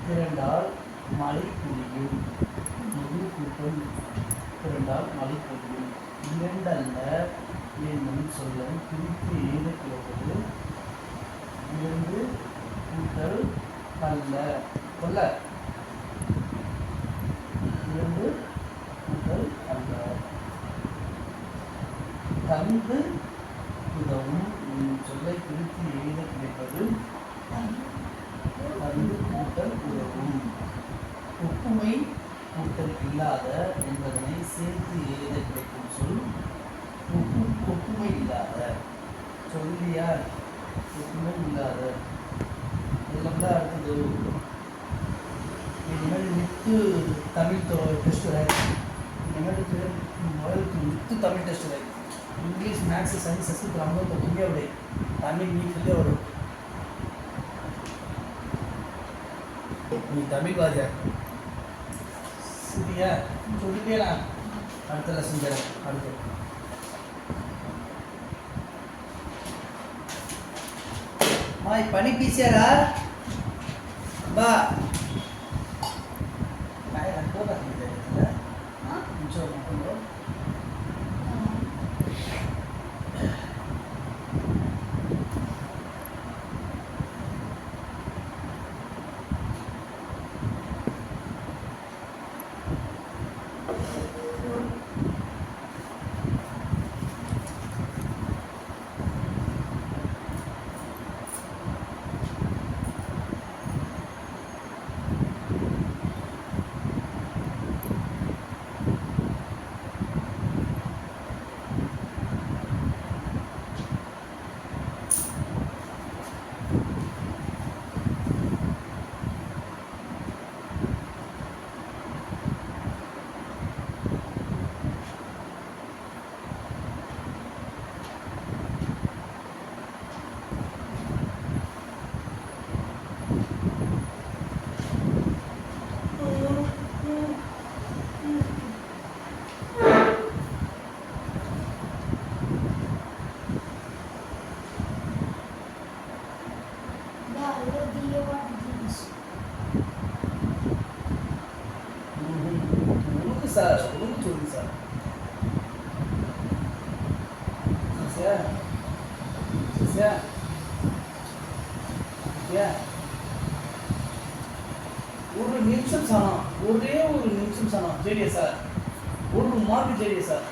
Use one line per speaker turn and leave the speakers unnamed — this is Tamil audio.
திரண்டால் மழை பொழியும். முழு கூட்டம் திரண்டால் மழை பொழியும். இரண்டல்ல என்னும் சொல்லும் பிரித்து எழுத கிடப்பது இரண்டு கூட்டல் அல்ல கொல்ல. இரண்டு கூட்டல் அல்ல. தந்து உதவும் என்னும் சொல்லை பிரித்து எழுத கிடைப்பது தந்து கூட்டல் உதவும். ஒப்புமை கூட்டல் இல்லாத என்பதனை சேர்த்து எழுத கிடைக்கும் சொல் ஒப்புமை இல்லாத. சொல்லியா ஒப்புமை இல்லாத. இதெல்லாம் தான் அடுத்தது. இனிமேல் நித்து தமிழ் டெஸ்ட் இனிமேல் Nithu Tamil test English maths science Sanskrit हमको तो दुनिया बड़े तमिल नहीं खुले और नहीं तमिल बात है सीरिया छोटी पे ना அடுத்த லெசன் ஜர அடுத்து மாய் பனி பீசியாரா பா நான் ரக்கோ करने दे रहा हां पूछो मत சார் ஒழுங்கு சொல்லுங்க சார். சார் சார் ஒரு நிமிஷம் சனம் ஒரே ஒரு நிமிஷம் சனம் ஜெடியா சார் ஒரு மார்க் ஜெடியா சார்